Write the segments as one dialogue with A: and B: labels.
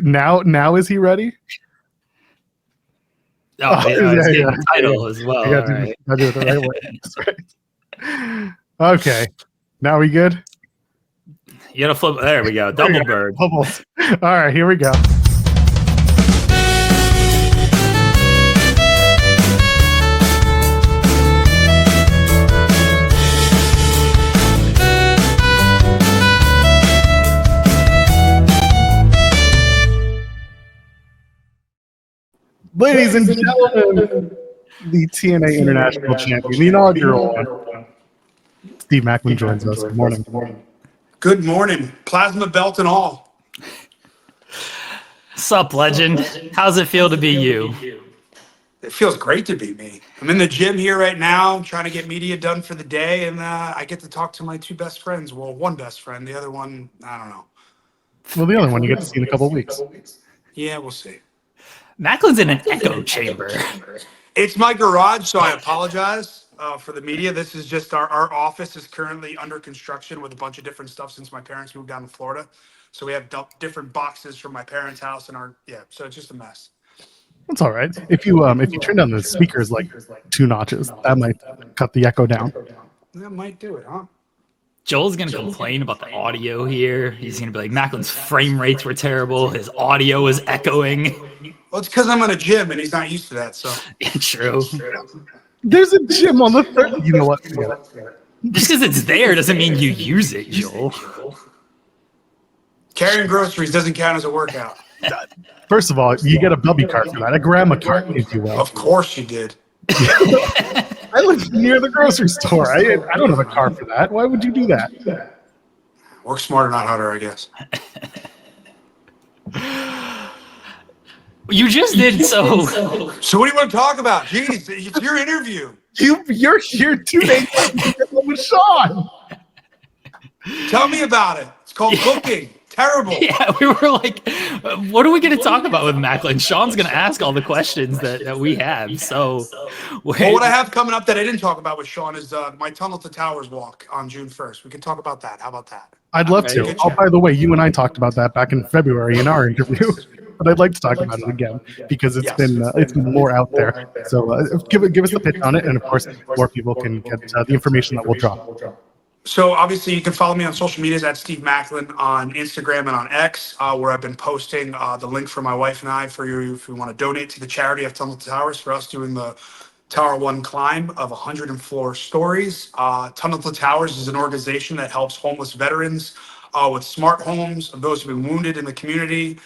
A: Now is he ready?
B: Oh, he's getting the title as well.
A: I gotta do it the right way. That's right. Okay. Now we good?
B: You gotta flip. There we go. Double bird.
A: Bubbles. All right, here we go. Ladies and gentlemen, the TNA International Champion, the inaugural one, Steve Maclin joins us. Good morning.
C: Good morning. Plasma belt and all.
B: Sup, legend? How's it feel to be you?
C: It feels great to be me. I'm in the gym here right now, trying to get media done for the day, and I get to talk to my two best friends. Well, one best friend, the other one, I don't know.
A: Well, the other one you get to see in a couple of weeks.
C: Yeah, we'll see.
B: Macklin's in an echo chamber.
C: It's my garage, so I apologize for the media. This is just our office is currently under construction with a bunch of different stuff since my parents moved down to Florida. So we have different boxes from my parents' house and so it's just a mess.
A: That's all right. If you turn down the speakers like 2 notches, that might cut the echo down.
C: That might do it, huh?
B: Joel's going to complain about the audio here. He's going to be like, Macklin's frame rates were terrible. His audio is echoing.
C: Well, it's because I'm in a gym and he's not used to that. So
B: True.
A: There's a gym on the third. You know what?
B: Just because it's there doesn't mean you use it, Joel.
C: Carrying groceries doesn't count as a workout.
A: First of all, you get a bubby cart for that, a grandma cart, if you will.
C: Of course you did.
A: I live near the grocery store. I don't have a car for that. Why would you do that?
C: Work smarter, not harder, I guess.
B: You just did so.
C: So what do you want to talk about? Jeez, it's your interview.
A: You're here 2 days with Sean.
C: Tell me about it. It's called booking. Terrible.
B: Yeah, we were like, what are we going to talk about with Maclin? Sean's going to ask all the questions that we have. So,
C: well, what I have coming up that I didn't talk about with Sean is my Tunnel to Towers walk on June 1st. We can talk about that. How about that?
A: I'd love to. Oh, by the way, you and I talked about that back in February in our interview. But I'd like to talk about it again because it's been more out there. So give us the pitch on it, and of course, more people can get the information that we'll drop.
C: So obviously, you can follow me on social medias at Steve Maclin on Instagram and on X, where I've been posting the link for my wife and I for you if you want to donate to the charity of Tunnel to Towers for us doing the Tower 1 climb of 104 stories. Tunnel to Towers is an organization that helps homeless veterans with smart homes, of those who have been wounded in the community,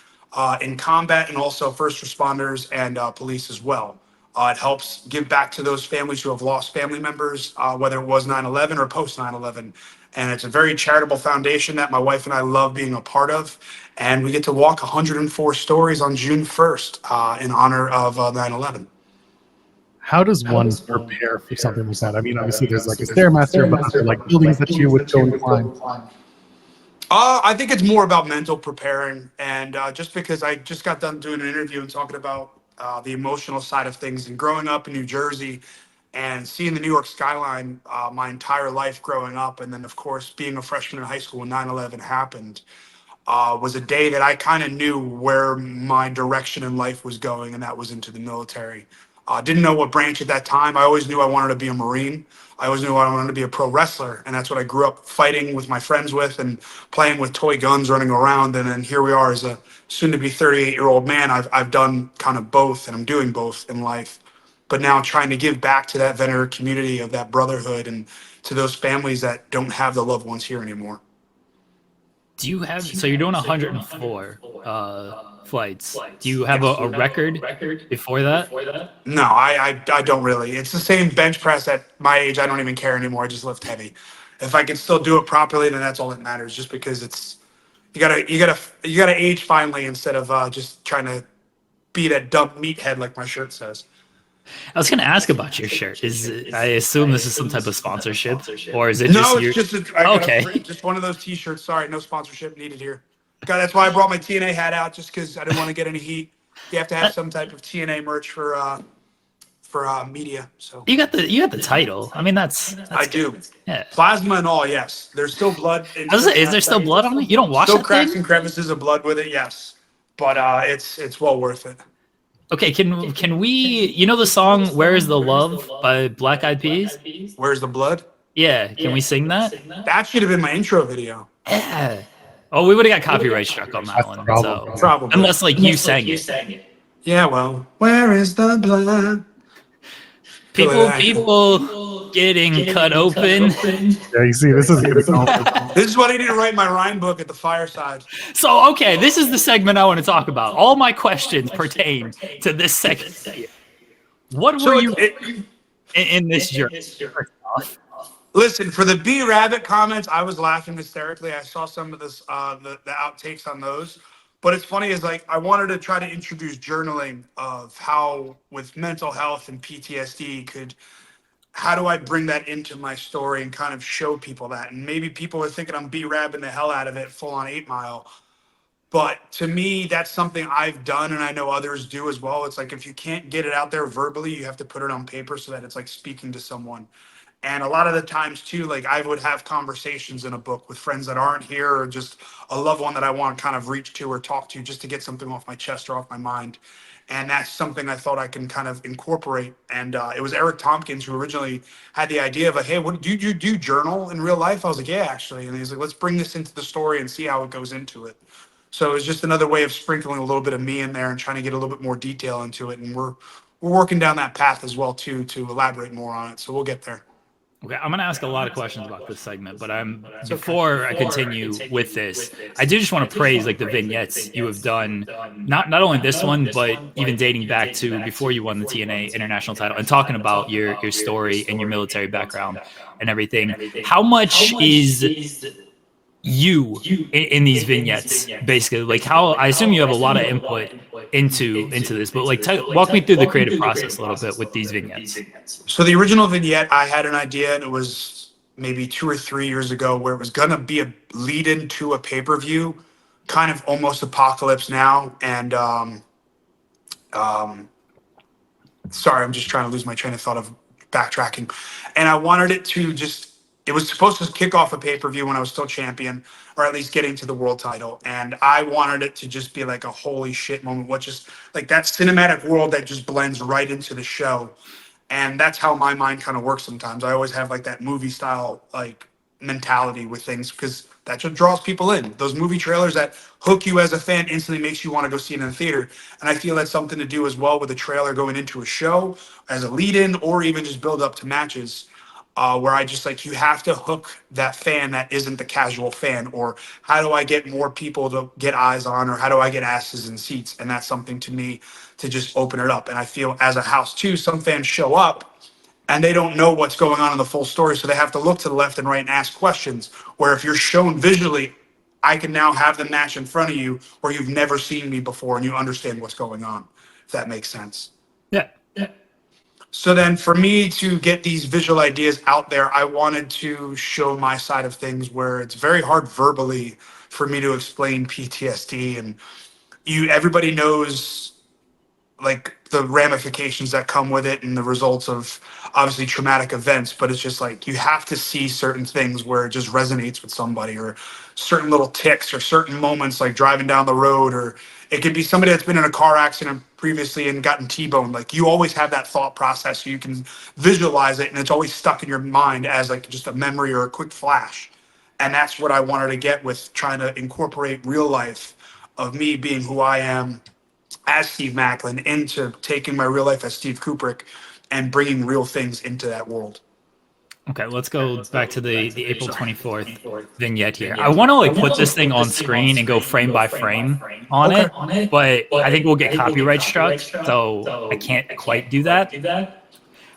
C: in combat, and also first responders and police as well. It helps give back to those families who have lost family members, whether it was 9/11 or post 9/11. And it's a very charitable foundation that my wife and I love being a part of. And we get to walk 104 stories on June 1st in honor of 9/11.
A: How does one prepare for something like that? I mean, obviously there's like a Stairmaster, but are there like buildings that you would go and climb?
C: I think it's more about mental preparing. And just because I just got done doing an interview and talking about the emotional side of things and growing up in New Jersey and seeing the New York skyline my entire life growing up. And then, of course, being a freshman in high school when 9/11 happened was a day that I kind of knew where my direction in life was going, and that was into the military. Didn't know what branch at that time. I always knew I wanted to be a Marine. I always knew I wanted to be a pro wrestler, and that's what I grew up fighting with my friends with and playing with toy guns, running around. And then here we are as a soon-to-be 38-year-old man. I've done kind of both, and I'm doing both in life. But now trying to give back to that veteran community of that brotherhood and to those families that don't have the loved ones here anymore.
B: Do you have, so you're doing 104 flights. Do you have a record before that?
C: No, I don't really. It's the same bench press at my age. I don't even care anymore. I just lift heavy. If I can still do it properly, then that's all that matters. Just because it's you gotta age finally instead of just trying to be that dumb meathead like my shirt says.
B: I was going to ask about your shirt. I assume this is some type of sponsorship, or is it
C: no?
B: just
C: It's just just one of those T-shirts. Sorry, no sponsorship needed here. God, that's why I brought my TNA hat out, just because I didn't want to get any heat. You have to have some type of TNA merch for media. So
B: you got the title. I mean, that's
C: I do.
B: Good. Yeah.
C: Plasma and all. Yes, there's still blood.
B: Is there still blood on it? You don't wash
C: still
B: that
C: cracks
B: thing?
C: and crevices of blood with it. Yes. but it's well worth it.
B: Okay, can we, you know the song "Where Is the Love" by Black Eyed Peas?
C: Where's the blood?
B: Yeah, can we sing that?
C: That should have been my intro video.
B: Yeah. Oh, we would have got copyright struck on that
A: That's
B: one.
A: probably
B: So
C: Probably.
B: unless like you sang it.
C: Yeah, well, where is the blood?
B: People getting cut open.
A: Yeah, you see, this is gonna go.
C: This is what I need to write my rhyme book at the fireside.
B: So okay, this is the segment I want to talk about. All my questions pertain to this segment. What were you in this journey?
C: Listen, for the B Rabbit comments, I was laughing hysterically. I saw some of this, the outtakes on those. But it's funny is like I wanted to try to introduce journaling of how with mental health and PTSD how do I bring that into my story and kind of show people that? And maybe people are thinking I'm B-rabbing the hell out of it, full on 8 Mile. But to me, that's something I've done and I know others do as well. It's like if you can't get it out there verbally, you have to put it on paper so that it's like speaking to someone. And a lot of the times too, like I would have conversations in a book with friends that aren't here or just a loved one that I want to kind of reach to or talk to just to get something off my chest or off my mind. And that's something I thought I can kind of incorporate. And it was Eric Tompkins who originally had the idea of, hey, what do you do journal in real life? I was like, yeah, actually. And he's like, let's bring this into the story and see how it goes into it. So it's just another way of sprinkling a little bit of me in there and trying to get a little bit more detail into it. And we're working down that path as well too, to elaborate more on it. So we'll get there.
B: Okay, I'm gonna ask a lot of questions about this segment, but before I continue with this, I do just want to praise like the vignettes you have done, not only this one, but even dating back to before you won the TNA International Title and talking about your story and your military background and everything. How much is you in these vignettes, basically? Like how I assume you have a lot of input into this, but like walk me through the creative process a little bit with these vignettes.
C: So the original vignette, I had an idea, and it was maybe 2 or 3 years ago, where it was gonna be a lead into a pay-per-view, kind of almost Apocalypse Now. And sorry, I'm just trying to lose my train of thought of backtracking. And I wanted it to just, it was supposed to kick off a pay-per-view when I was still champion, or at least getting to the world title. And I wanted it to just be like a holy shit moment, what just like that cinematic world that just blends right into the show. And that's how my mind kind of works sometimes. I always have like that movie style like mentality with things because that's what draws people in. Those movie trailers that hook you as a fan instantly makes you want to go see it in the theater. And I feel that's something to do as well with a trailer going into a show as a lead-in or even just build up to matches. Where I just like you have to hook that fan that isn't the casual fan, or how do I get more people to get eyes on, or how do I get asses in seats? And that's something to me to just open it up. And I feel as a house too, some fans show up and they don't know what's going on in the full story, so they have to look to the left and right and ask questions. Where if you're shown visually, I can now have the match in front of you where you've never seen me before and you understand what's going on. If that makes sense.
B: Yeah.
C: So then for me to get these visual ideas out there, I wanted to show my side of things where it's very hard verbally for me to explain PTSD. And everybody knows like the ramifications that come with it and the results of obviously traumatic events, but it's just like you have to see certain things where it just resonates with somebody, or certain little ticks or certain moments like driving down the road, or it could be somebody that's been in a car accident previously and gotten T-boned. Like you always have that thought process, so you can visualize it and it's always stuck in your mind as like just a memory or a quick flash. And that's what I wanted to get with trying to incorporate real life of me being who I am as Steve Maclin into taking my real life as Steve Kubrick and bringing real things into that world.
B: Okay, let's go back to the April 24th vignette here. I want to like put this thing on screen and go frame by frame on it, but I think we'll get copyright struck, so I can't quite do that.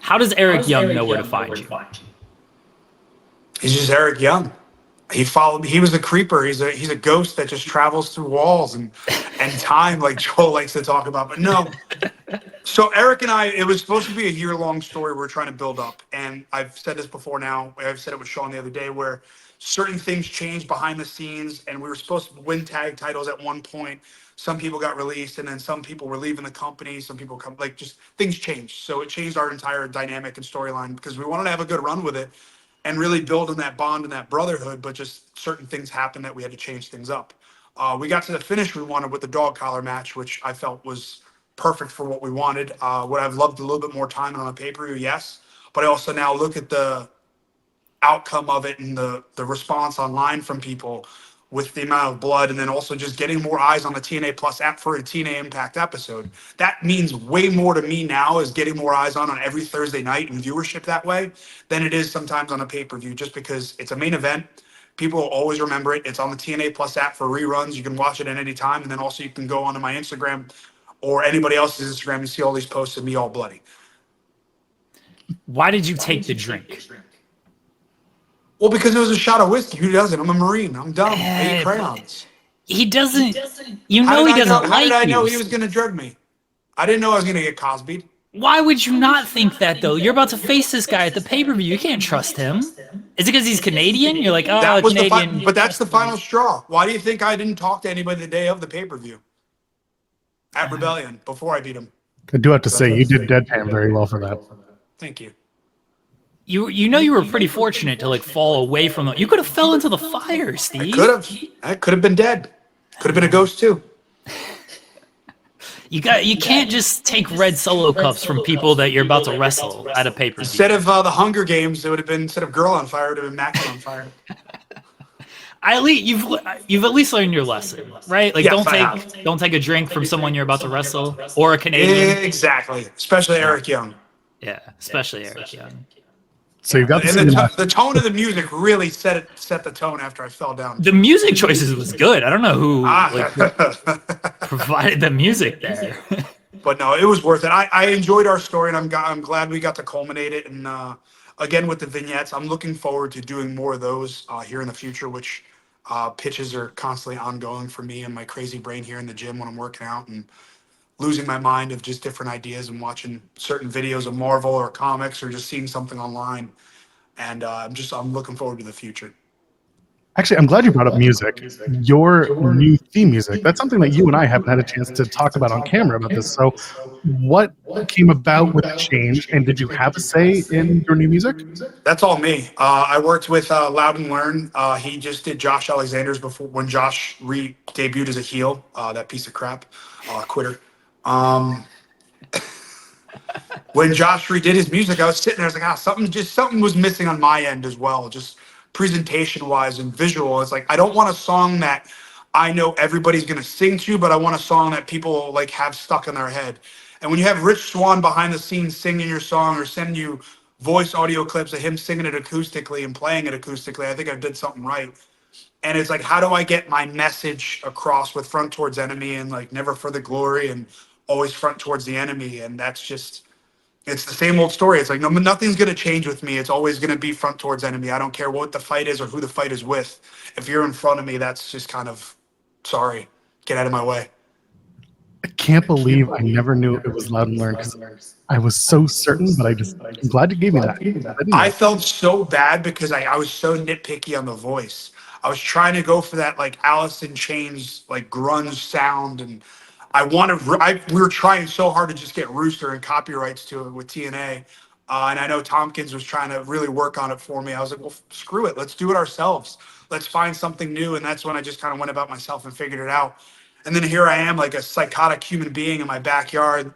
B: How does Eric Young know where to find you?
C: He's just Eric Young. He followed me. He was a creeper. He's a ghost that just travels through walls and time, like Joel likes to talk about. But no. So Eric and I, it was supposed to be a year-long story we're trying to build up. And I've said this before now. I've said it with Sean the other day, where certain things changed behind the scenes, and we were supposed to win tag titles at one point. Some people got released, and then some people were leaving the company. Some people come, like just things changed. So it changed our entire dynamic and storyline because we wanted to have a good run with it and really build on that bond and that brotherhood, but just certain things happened that we had to change things up. We got to the finish we wanted with the dog collar match, which I felt was perfect for what we wanted. Would I've loved a little bit more time on a pay-per-view? Yes. But I also now look at the outcome of it and the response online from people with the amount of blood, and then also just getting more eyes on the TNA Plus app for a TNA Impact episode. That means way more to me now, is getting more eyes on every Thursday night and viewership that way than it is sometimes on a pay-per-view, just because it's a main event. People will always remember it. It's on the TNA Plus app for reruns. You can watch it at any time. And then also you can go onto my Instagram or anybody else's Instagram and see all these posts of me all bloody.
B: Why did you take the drink?
C: Well, because it was a shot of whiskey. Who doesn't? I'm a Marine. I'm dumb. I eat crayons.
B: He doesn't. You
C: How
B: know
C: did
B: he
C: I
B: doesn't
C: know,
B: like
C: how did I
B: you.
C: know he was going to drug me? I didn't know I was going to get Cosby'd.
B: Why would you not think that, though? You're about to face this guy at the pay-per-view. You can't trust him. Is it because he's Canadian? You're like, oh,
C: That was
B: Canadian.
C: but that's the final straw. Why do you think I didn't talk to anybody the day of the pay-per-view at Rebellion before I beat him?
A: I do have to say, you did deadpan very well for that.
C: Thank you.
B: You know you were pretty fortunate to like fall away from them. You could have fell into the fire, Steve.
C: I could have been dead. Could have been a ghost too.
B: You can't just take red Solo cups from people that you're about to wrestle at a pay-per-view.
C: Instead of the Hunger Games, it would have been, instead of Girl on Fire, it would have been Maclin on Fire.
B: You've at least learned your lesson, right? Like
C: Yes,
B: don't take a drink from someone you're about to wrestle or a Canadian.
C: Exactly. Especially Eric Young.
B: Yeah, especially Eric Young.
A: So you've got
C: And the tone of the music really set the tone after I fell down.
B: The music choices was good. I don't know who provided the music there.
C: But no, it was worth it. I enjoyed our story, and I'm glad we got to culminate it. And again, with the vignettes, I'm looking forward to doing more of those here in the future, which pitches are constantly ongoing for me and my crazy brain here in the gym when I'm working out and losing my mind of just different ideas and watching certain videos of Marvel or comics or just seeing something online. And I'm looking forward to the future.
A: Actually, I'm glad you brought up music. Your new theme music, that's something that you and I haven't had a chance to talk about on camera about this. So what came about with the change, and did you have a say in your new music?
C: That's all me. I worked with Loud and Learn. He just did Josh Alexander's before when Josh debuted as a heel, that piece of crap, quitter. When Josh redid his music, I was sitting there, I was like, something was missing on my end as well, just presentation wise and visual. It's like, I don't want a song that I know everybody's going to sing to, but I want a song that people like have stuck in their head. And when you have Rich Swann behind the scenes singing your song or sending you voice audio clips of him singing it acoustically and playing it acoustically, I think I did something right. And it's like, how do I get my message across with Front Towards Enemy and like Never for the Glory and Always Front Towards the Enemy? And that's just, it's the same old story. It's like, no, nothing's going to change with me. It's always going to be Front Towards Enemy. I don't care what the fight is or who the fight is with. If you're in front of me, that's just kind of, sorry, get out of my way.
A: I can't believe I never knew it was Loud and Learn, because I was so certain, but I'm glad you gave me that.
C: I felt so bad because I was so nitpicky on the voice. I was trying to go for that like Alice in Chains, like grunge sound. And we were trying so hard to just get Rooster and copyrights to it with TNA. And I know Tompkins was trying to really work on it for me. I was like, well, screw it. Let's do it ourselves. Let's find something new. And that's when I just kind of went about myself and figured it out. And then here I am, like a psychotic human being in my backyard,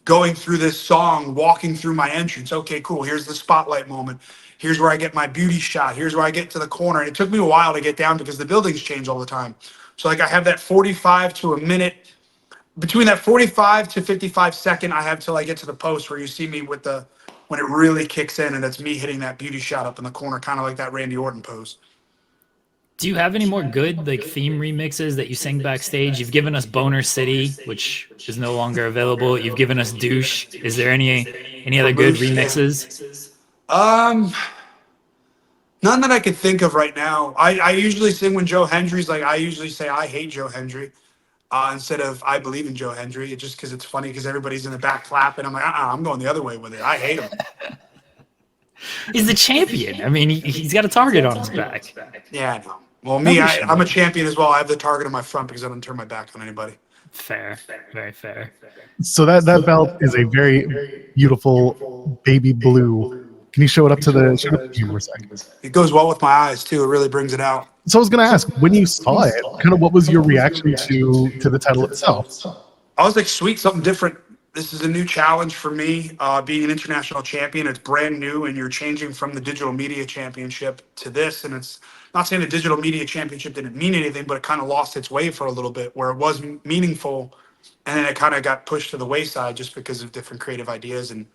C: going through this song, walking through my entrance. Okay, cool. Here's the spotlight moment. Here's where I get my beauty shot. Here's where I get to the corner. And it took me a while to get down because the buildings change all the time. So like I have that 45 to a minute. Between that 45 to 55 second, I have till I get to the post where you see me with when it really kicks in, and it's me hitting that beauty shot up in the corner, kind of like that Randy Orton pose.
B: Do you have any more good like theme remixes that you sing backstage? You've given us Boner City, which is no longer available. You've given us Douche. Is there any other good remixes?
C: None that I could think of right now. I usually sing when Joe Hendry's like, I usually say I hate Joe Hendry instead of I believe in Joe Hendry. It's just because it's funny because everybody's in the back clapping. I'm like, I'm going the other way with it. I hate him.
B: He's the champion. I mean, he's got a target on his back.
C: Yeah, I know. Well, me, I'm a champion as well. I have the target on my front because I don't turn my back on anybody.
B: Fair. Very fair.
A: So that belt is a very beautiful baby blue Can you show it up to the camera a second?
C: It goes well with my eyes too. It really brings it out.
A: So I was going to ask, when you saw it, kind of what was your reaction to the title itself?
C: I was like, sweet, something different. This is a new challenge for me. Being an international champion, it's brand new, and you're changing from the digital media championship to this. And it's not saying the digital media championship didn't mean anything, but it kind of lost its way for a little bit, where it was meaningful, and then it kind of got pushed to the wayside just because of different creative ideas and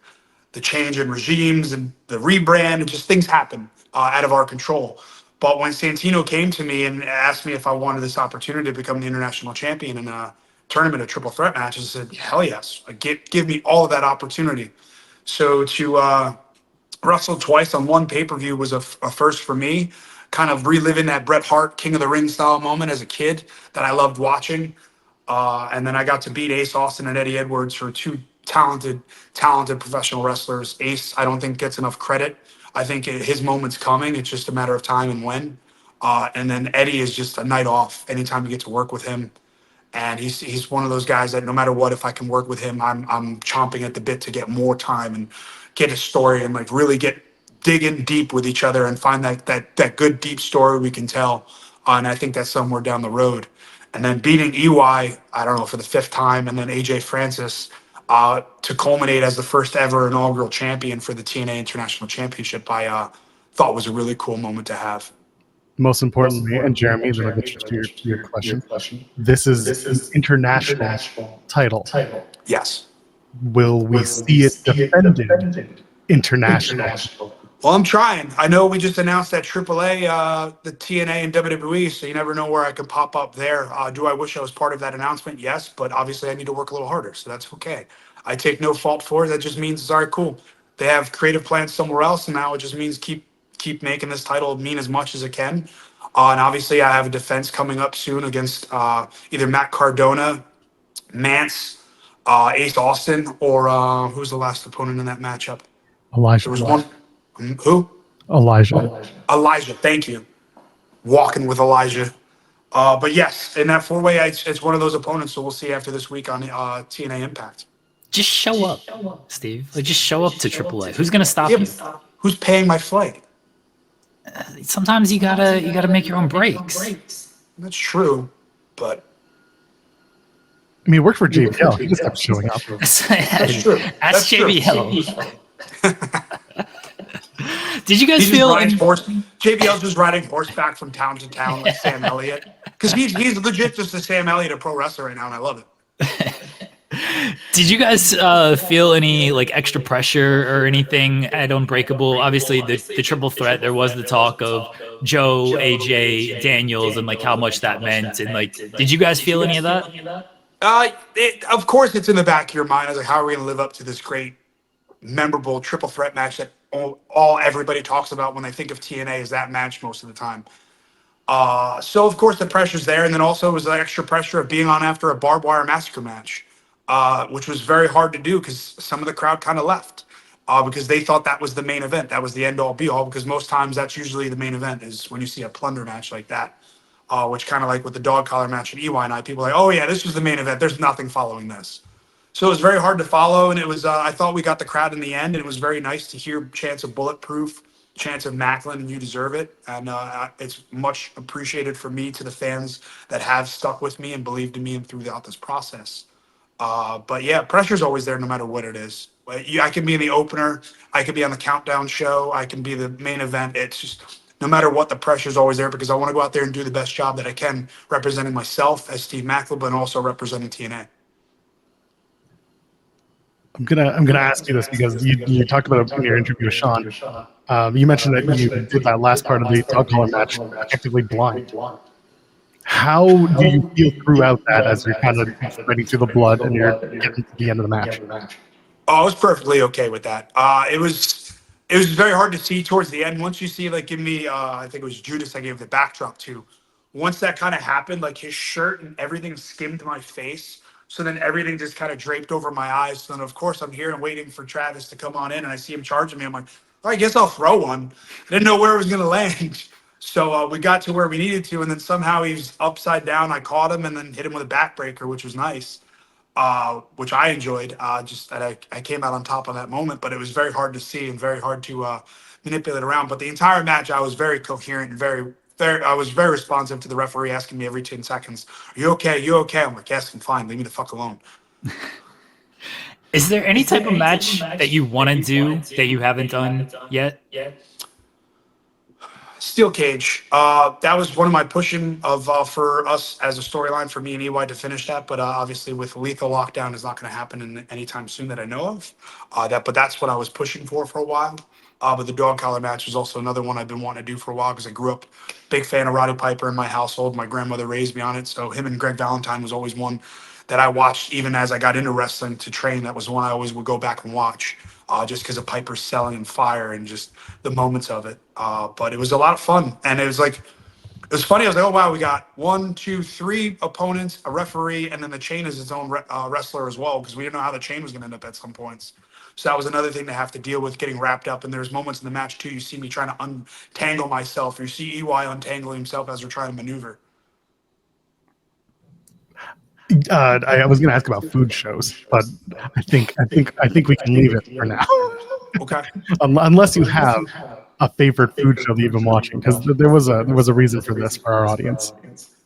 C: the change in regimes and the rebrand, and just things happen out of our control. But when Santino came to me and asked me if I wanted this opportunity to become the international champion in a tournament of triple threat matches, I said, hell yes, give me all of that opportunity. So to wrestle twice on one pay-per-view was a first for me, kind of reliving that Bret Hart King of the Ring style moment as a kid that I loved watching. And then I got to beat Ace Austin and Eddie Edwards, for two talented professional wrestlers. Ace, I don't think gets enough credit. I think his moment's coming. It's just a matter of time and when. And then Eddie is just a night off anytime you get to work with him. And he's one of those guys that no matter what, if I can work with him, I'm chomping at the bit to get more time and get a story and like really get digging deep with each other and find that good deep story we can tell. And I think that's somewhere down the road. And then beating EY, I don't know, for the 5th time, and then AJ Francis to culminate as the first ever inaugural champion for the TNA International Championship, I thought was a really cool moment to have.
A: Most importantly, and Jeremy, then I'll get to your question. This is an international title.
C: Yes.
A: Will we see it defended international?
C: Well, I'm trying. I know we just announced that AAA, the TNA and WWE, so you never know where I can pop up there. Do I wish I was part of that announcement? Yes, but obviously I need to work a little harder, so that's okay. I take no fault for it. That just means it's all right, cool. They have creative plans somewhere else, and now it just means keep making this title mean as much as it can. And obviously I have a defense coming up soon against either Matt Cardona, Mance, Ace Austin, or who's the last opponent in that matchup?
A: Elijah.
C: There was one. Who?
A: Elijah.
C: Elijah, thank you. Walking with Elijah. But yes, in that 4-way, it's one of those opponents, so we'll see after this week on TNA Impact.
B: Just show up, Steve. Like, just show up to AAA. Who's gonna stop you?
C: Who's paying my flight?
B: Sometimes you gotta make your own breaks.
C: That's true, but
A: I mean, it worked for JBL. He just kept showing up.
C: that's true.
B: That's JBL. Did you guys
C: He's
B: feel
C: JBL's just riding horseback from town to town like Sam Elliott? Because he's legit just a Sam Elliott, a pro wrestler right now, and I love it.
B: Did you guys feel any like extra pressure or anything at Unbreakable? Obviously, the triple threat, there was the talk of Joe, AJ, Daniels, and like how much that meant. And like, did you guys feel any of that?
C: Of course, it's in the back of your mind. I was like, how are we going to live up to this great, memorable triple threat match that everybody talks about when they think of TNA is that match most of the time. So of course the pressure's there, and then also it was the extra pressure of being on after a barbed wire massacre match, which was very hard to do because some of the crowd kind of left because they thought that was the main event, that was the end all be all, because most times that's usually the main event is when you see a plunder match like that, which kind of like with the dog collar match at EY night, people are like, oh yeah, this was the main event, there's nothing following this. So it was very hard to follow, and it was. I thought we got the crowd in the end, and it was very nice to hear chants of Bulletproof, chants of Maclin, and You Deserve It, and it's much appreciated for me to the fans that have stuck with me and believed in me and throughout this process. But yeah, pressure's always there no matter what it is. I can be in the opener, I could be on the countdown show, I can be the main event. It's just no matter what, the pressure's always there because I want to go out there and do the best job that I can, representing myself as Steve Maclin, but also representing TNA.
A: I'm gonna ask you this because you talked about it in your interview with Sean. You mentioned that you did that last part of the dog collar match effectively blind. How do you feel throughout that as you're kind of fighting through the blood and you're getting to the end of the match?
C: Oh, I was perfectly okay with that. It was very hard to see towards the end. Once you see, like, give me, I think it was Judas I gave the backdrop to. Once that kind of happened, like his shirt and everything skimmed my face. So then everything just kind of draped over my eyes. So then, of course, I'm here and waiting for Travis to come on in, and I see him charging me. I'm like, well, I guess I'll throw one. I didn't know where it was going to land. So we got to where we needed to, and then somehow he was upside down. I caught him and then hit him with a backbreaker, which was nice. which I enjoyed. Just that I came out on top of that moment, but it was very hard to see and very hard to manipulate around. But the entire match, I was very coherent and very. I was very responsive to the referee asking me every 10 seconds, "Are you okay? You okay?" I'm like, "Yes, I'm fine. Leave me the fuck alone."
B: Is there any type of match that you want to do that you haven't done yet?
C: Steel cage. That was one of my pushing of for us as a storyline for me and EY to finish that. But obviously, with lethal lockdown, is not going to happen in anytime soon that I know of. But that's what I was pushing for a while. But the dog collar match is also another one I've been wanting to do for a while because I grew up big fan of Roddy Piper in my household. My grandmother raised me on it, so him and Greg Valentine was always one that I watched even as I got into wrestling to train. That was one I always would go back and watch. Just because of Piper's selling and fire and just the moments of it. But it was a lot of fun. And it was funny. I was like, oh, wow, we got 1, 2, 3 opponents, a referee, and then the chain is its own wrestler as well, because we didn't know how the chain was going to end up at some points. So that was another thing to have to deal with, getting wrapped up. And there's moments in the match, too, you see me trying to untangle myself, or you see EY untangling himself as we're trying to maneuver.
A: I was going to ask about food shows, but I think we can leave it for now.
C: Okay.
A: Unless you have a favorite food show that you've been watching, because there was a reason for this for our audience.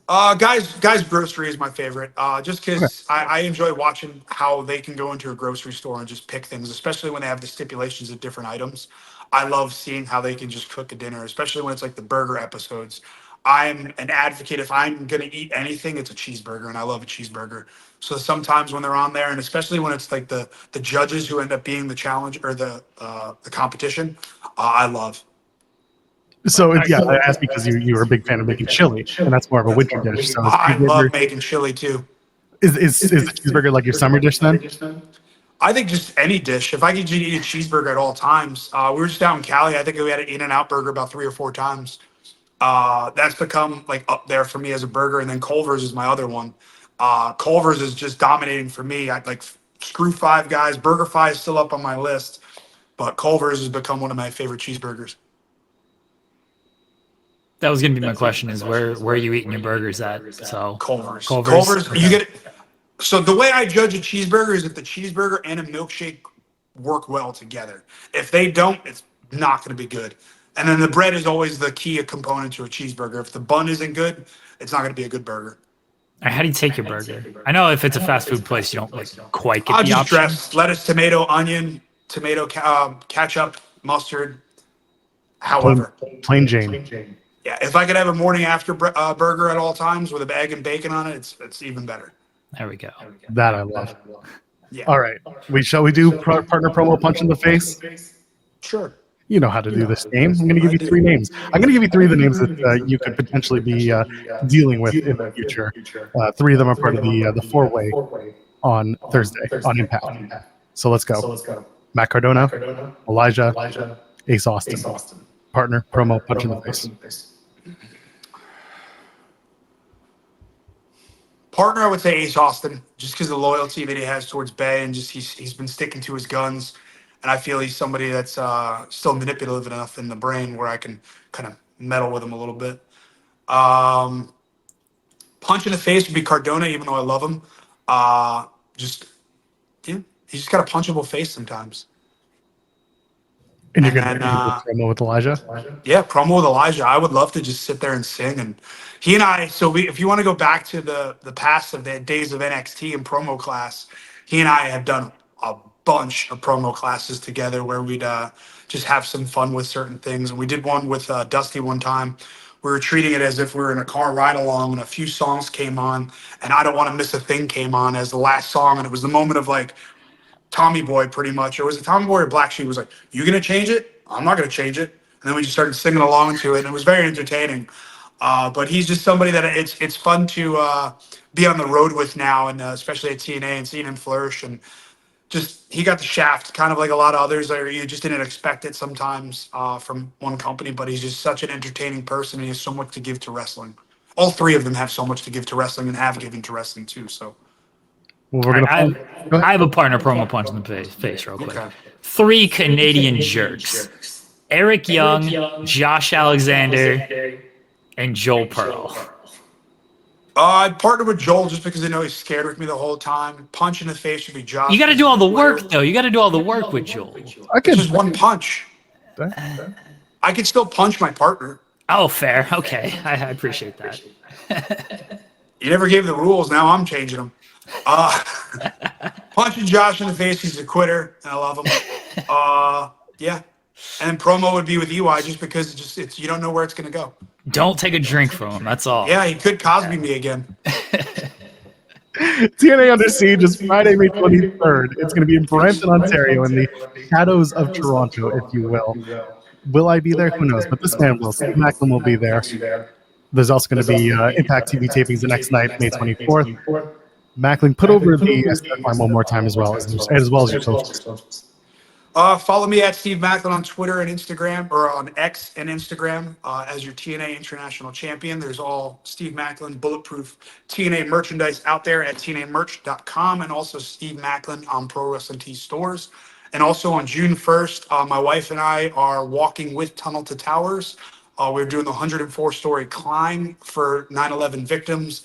C: Guys Grocery is my favorite. Just
A: Okay.
C: because I enjoy watching how they can go into a grocery store and just pick things, especially when they have the stipulations of different items. I love seeing how they can just cook a dinner, especially when it's like the burger episodes. I'm an advocate. If I'm gonna eat anything, it's a cheeseburger, and I love a cheeseburger. So sometimes when they're on there, and especially when it's like the judges who end up being the challenge or the competition, I love.
A: So yeah, I asked because you were a big fan of making chili, and that's more of a winter dish. So is
C: I love
A: cheeseburger
C: making chili too.
A: is the cheeseburger like your summer dish then?
C: I think just any dish. If I could just eat a cheeseburger at all times. We were just out in Cali. I think we had an In-N-Out burger about 3 or 4 times. That's become like up there for me as a burger. And then Culver's is my other one. Culver's is just dominating for me. I like screw Five Guys. Burger Fi is still up on my list, but Culver's has become one of my favorite cheeseburgers.
B: That was going to be my question: is where are you eating your burgers at? So
C: Culver's.
B: Okay.
C: You get it. So the way I judge a cheeseburger is if the cheeseburger and a milkshake work well together. If they don't, it's not going to be good. And then the bread is always the key component to a cheeseburger. If the bun isn't good, it's not going to be a good burger.
B: How do you take your burger? I know if it's a fast food place, you don't like quite get
C: I'll
B: the
C: just
B: option.
C: dress lettuce, tomato, onion, tomato, ketchup, mustard. However,
A: Plain Jane.
C: yeah, if I could have a morning after burger at all times with an egg and bacon on it, it's even better.
B: There we go.
A: That I love.
C: Yeah.
A: All right, shall we do partner promo punch in the face?
C: Sure.
A: You know how to do this game. I'm going to give you 3 names. I'm going to give you 3 of the names that you could potentially be dealing with in the future. 3 of them are part of the 4-way on Thursday on Impact. So let's go. Matt Cardona, Elijah, Ace Austin. Partner promo punch in the face.
C: Partner, I would say Ace Austin, just because of the loyalty that he has towards Bay, and just he's been sticking to his guns, and I feel he's somebody that's still manipulative enough in the brain where I can kind of meddle with him a little bit. Punch in the face would be Cardona, even though I love him. He's just got a punchable face sometimes.
A: And you're going to do a promo with Elijah?
C: Yeah, promo with Elijah. I would love to just sit there and sing. And he and I, if you want to go back to the past of the days of NXT and promo class, he and I have done a bunch of promo classes together where we'd just have some fun with certain things. And we did one with Dusty one time. We were treating it as if we were in a car ride along and a few songs came on, and I Don't Want to Miss a Thing came on as the last song. And it was the moment of like, Tommy Boy, pretty much. Or was it Tommy Boy or Black Sheep? Was like, "You gonna change it? I'm not gonna change it." And then we just started singing along to it, and it was very entertaining. But he's just somebody that it's fun to be on the road with now, and especially at TNA and seeing him flourish. And just he got the shaft, kind of like a lot of others. Or you just didn't expect it sometimes from one company. But he's just such an entertaining person, and he has so much to give to wrestling. All 3 of them have so much to give to wrestling, and have given to wrestling too. So.
A: Well, we're
B: I have a partner promo punch in the face real quick.
C: Okay.
B: 3 Canadian jerks: Eric Young, Josh Alexander, and Joel Pearl.
C: I partnered with Joel just because I know he's scared with me the whole time. Punch in the face would be Josh.
B: You got to do all the work, though. You got to do all the work with Joel.
C: It's just one punch. I could still punch my partner.
B: Oh, fair. Okay. I appreciate that.
C: You never gave the rules. Now I'm changing them. Punching Josh in the face. He's a quitter. And I love him. Yeah. And then promo would be with EY just because it's you don't know where it's going to go.
B: Don't take a drink from him. That's all.
C: Yeah, he could Cosby me again.
A: TNA Under Siege is Friday, May 23rd. It's going to be in Brampton, Ontario, in the shadows of Toronto, if you will. Will I be there? Who knows? But this man will. Steve Maclin will be there. There's also going to be Impact TV tapings the next night, May 24th. Maclin, put over the STF line one more time as well as your socials.
C: Follow me at Steve Maclin on Twitter and Instagram, or on X and Instagram, as your TNA International Champion. There's all Steve Maclin bulletproof TNA merchandise out there at tnamerch.com, and also Steve Maclin on Pro Wrestling Tees stores. And also on June 1st, my wife and I are walking with Tunnel to Towers. We're doing the 104-story climb for 9/11 victims,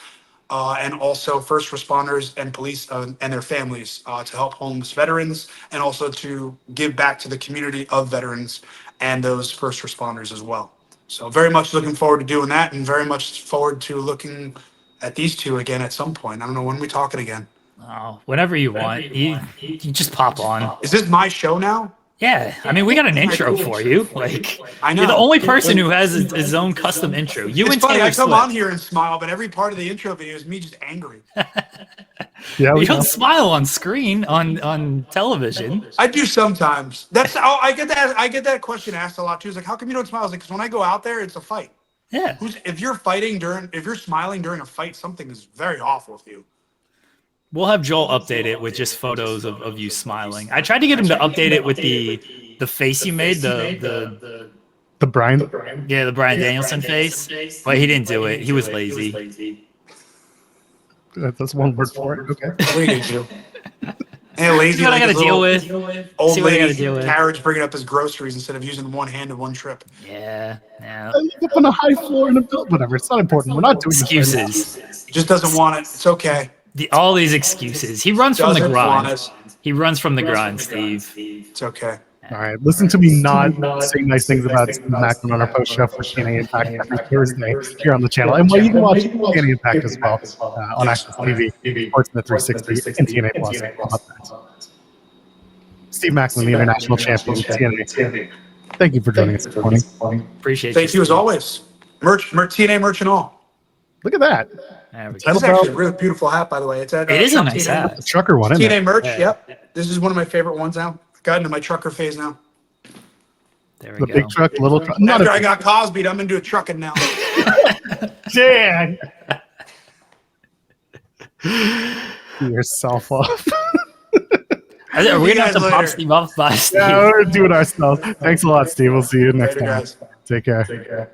C: and also first responders and police and their families, to help homeless veterans, and also to give back to the community of veterans and those first responders as well. So very much looking forward to doing that, and very much forward to looking at these two again at some point. I don't know when we're talking again.
B: Oh, whenever you want. You just pop on.
C: Is this my show now?
B: Yeah, I mean, we got an intro for you. Like,
C: I know.
B: you're the only person who has his own custom intro. You
C: It's
B: and
C: funny,
B: Taylor
C: I come
B: Swift.
C: on here and smile, but every part of the intro video is me just angry.
A: Yeah,
B: You don't smile on screen on television.
C: I do sometimes. I get that question asked a lot too. It's like, how come you don't smile? It's like, because when I go out there, it's a fight.
B: Yeah.
C: If you're smiling during a fight, something is very off with you.
B: We'll have Joel update it with just photos of you smiling. I tried to get him to update it with the face you made, the
A: Brian.
B: the Bryan Danielson face, but he didn't do it. He was lazy.
A: That's one word for it. Okay.
C: What are you gonna do? Hey, lazy.
B: See what I
C: like
B: got to
C: his
B: deal
C: little
B: with.
C: Old
B: See what I got to
C: lady
B: deal with.
C: carriage bringing up his groceries instead of using one hand in one trip.
B: Yeah.
A: I live up on a high floor in a building. Whatever. It's not important. We're not doing this right now.
B: Excuses.
C: He just doesn't want it. It's okay.
B: All these excuses. He runs from the
C: Doesn't want
B: grind.
C: us.
B: He runs from the grind, Steve.
C: It's okay.
A: All right, listen to me not say nice things about Steve Maclin on our post show for TNA Impact every Thursday here on the channel. And well, you can watch TNA Impact as well on Access TV, Sportsnet 360, and TNA Plus. How about that? Steve Maclin, the International Champion of TNA. Thank you for joining us this morning.
B: Appreciate
C: Thank you as always. TNA merch and all.
A: Look at that.
B: There we go.
C: This is actually a really beautiful hat, by the way. It's at
B: It is a nice
C: TNA
B: hat.
A: The trucker one, isn't
C: TNA
A: it?
C: merch.
B: Yeah.
C: Yep. This is one of my favorite ones now. Got into my trucker phase now.
B: There we
A: The
B: go.
A: big truck, little truck. Not
C: After I
A: a
C: got Cosby, I'm into a trucking now.
A: Dan. Yourself off.
B: Are we
C: you
B: going to have
C: guys
B: to pop
C: later.
B: Steve off by Steve?
A: Yeah, we're doing it ourselves. Thanks a lot, Steve. We'll see you next
C: Later,
A: time.
C: guys.
A: Take care.